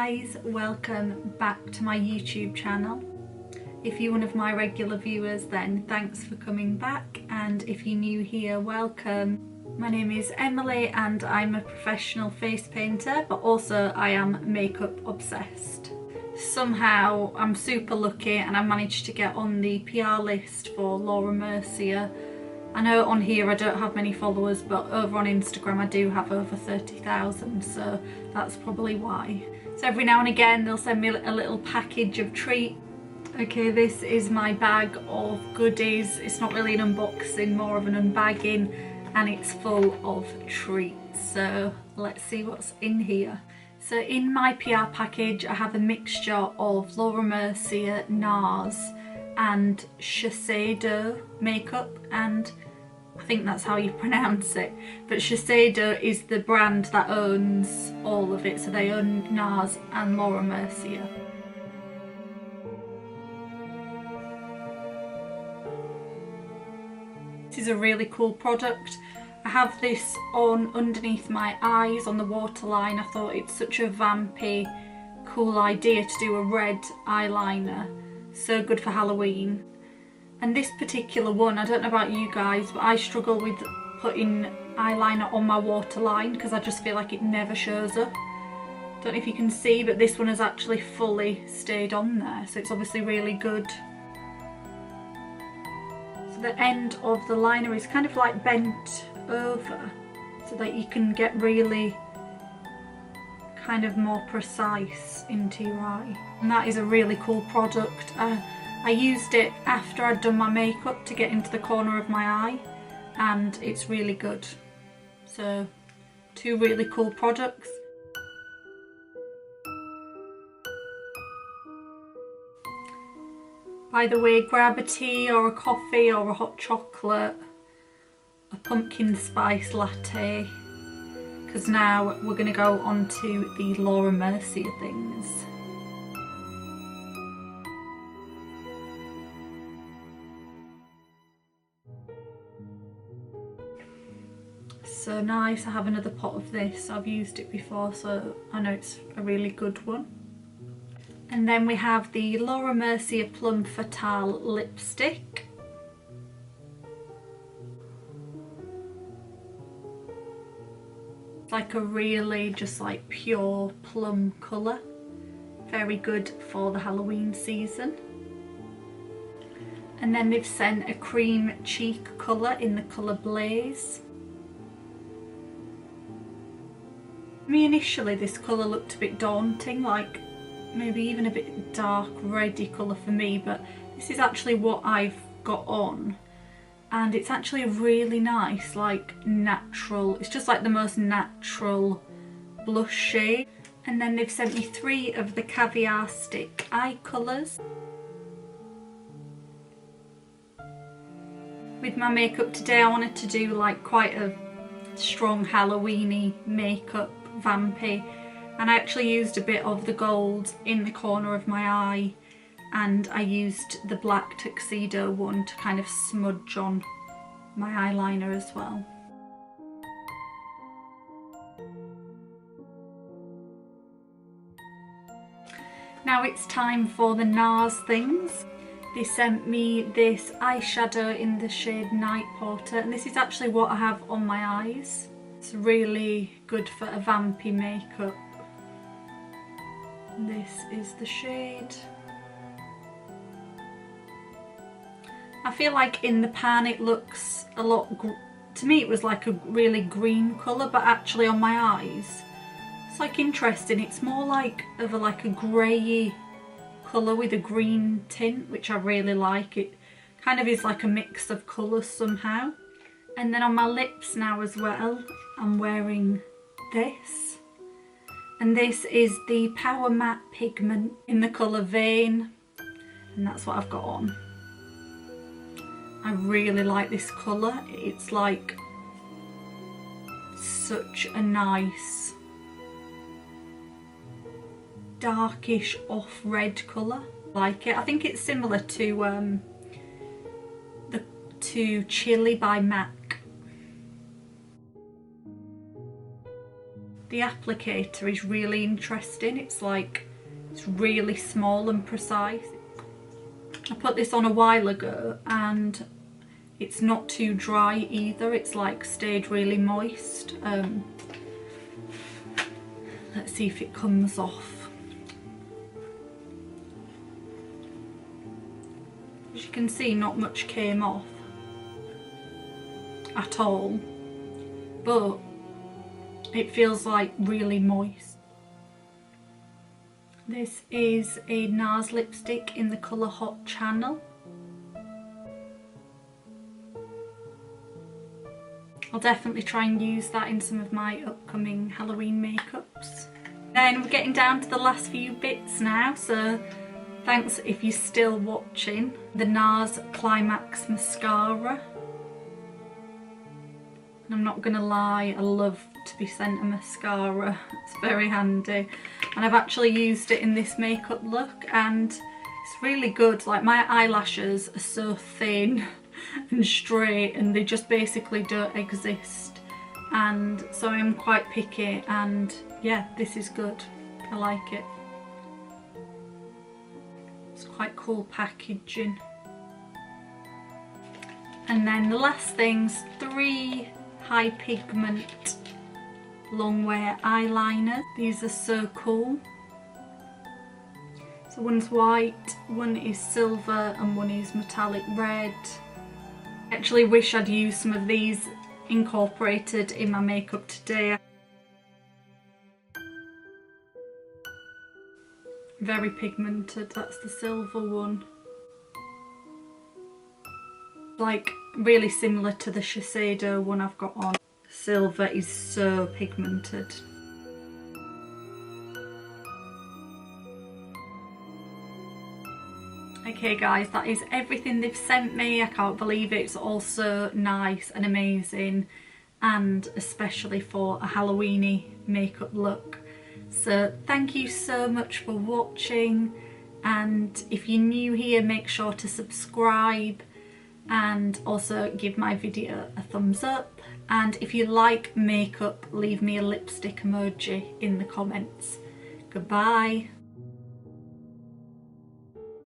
guys, welcome back to my YouTube channel. If you're one of my regular viewers, then thanks for coming back, and if you're new here, welcome. My name is Emily and I'm a professional face painter, but also I am makeup obsessed. Somehow I'm super lucky and I managed to get on the PR list for Laura Mercier. I know on here I don't have many followers, but over on Instagram I do have over 30,000, so that's probably why. So every now and again they'll send me a little package of treats. Okay, this is my bag of goodies. It's not really an unboxing, more of an unbagging, and it's full of treats. So let's see what's in here. So in my PR package I have a mixture of Laura Mercier, Nars and Shiseido makeup, and I think that's how you pronounce it, but Shiseido is the brand that owns all of it, so they own Nars and Laura Mercier. This is a really cool product. I have this on underneath my eyes on the waterline. I thought it's such a vampy, cool idea to do a red eyeliner. So good for Halloween. And this particular one, I don't know about you guys, but I struggle with putting eyeliner on my waterline because I just feel like it never shows up. Don't know if you can see, but this one has actually fully stayed on there, so it's obviously really good. So the end of the liner is kind of like bent over so that you can get really kind of more precise into your eye. And that is a really cool product. I used it after I'd done my makeup to get into the corner of my eye, and it's really good. So two really cool products. By the way, grab a tea or a coffee or a hot chocolate, a pumpkin spice latte, because now we're going to go on to the Laura Mercier things. So nice. I have another pot of this. I've used it before, so I know it's a really good one. And then we have the Laura Mercier Plum Fatale lipstick. It's like a really just like pure plum colour. Very good for the Halloween season. And then they've sent a cream cheek colour in the colour Blaze. Me initially this colour looked a bit daunting, like maybe even a bit dark reddy colour for me, but this is actually what I've got on, and it's actually really nice, like natural. It's just like the most natural blush shade. And then they've sent me 3 of the Caviar stick eye colours. With my makeup today I wanted to do like quite a strong Halloweeny makeup, vampy, and I actually used a bit of the gold in the corner of my eye, and I used the black tuxedo one to kind of smudge on my eyeliner as well. Now it's time for the Nars things. They sent me this eyeshadow in the shade Night Porter, and this is actually what I have on my eyes. It's really good for a vampy makeup. This is the shade. I feel like in the pan it looks a lot, to me it was like a really green colour, but actually on my eyes it's like interesting. It's more like of a greyy colour with a green tint, which I really like. It kind of is like a mix of colours somehow. And then on my lips now as well, I'm wearing this. And this is the Power Matte Pigment in the colour Vein. And that's what I've got on. I really like this colour. It's like such a nice darkish off red colour. I like it. I think it's similar to Chili by MAC. The applicator is really interesting. It's really small and precise. I put this on a while ago and it's not too dry either. It's like stayed really moist. Let's see if it comes off. As you can see, not much came off at all, but it feels like really moist. This is a Nars lipstick in the colour Hot Channel. I'll definitely try and use that in some of my upcoming Halloween makeups. Then we're getting down to the last few bits now, so thanks if you're still watching. The Nars Climax Mascara. And I'm not gonna lie, I love to be sent a mascara. It's very handy. And I've actually used it in this makeup look and it's really good. Like, my eyelashes are so thin and straight and they just basically don't exist. And so I'm quite picky, and yeah, this is good. I like it. It's quite cool packaging. And then the last things, 3 high pigment Longwear eyeliners. These are so cool. So one's white, one is silver and one is metallic red. I actually wish I'd used some of these incorporated in my makeup today. Very pigmented, that's the silver one. Like really similar to the Shiseido one I've got on. Silver is so pigmented. Okay guys, that is everything they've sent me. I can't believe it's all so nice and amazing, and especially for a Halloweeny makeup look. So thank you so much for watching, and if you're new here, make sure to subscribe and also give my video a thumbs up. And if you like makeup, leave me a lipstick emoji in the comments. Goodbye.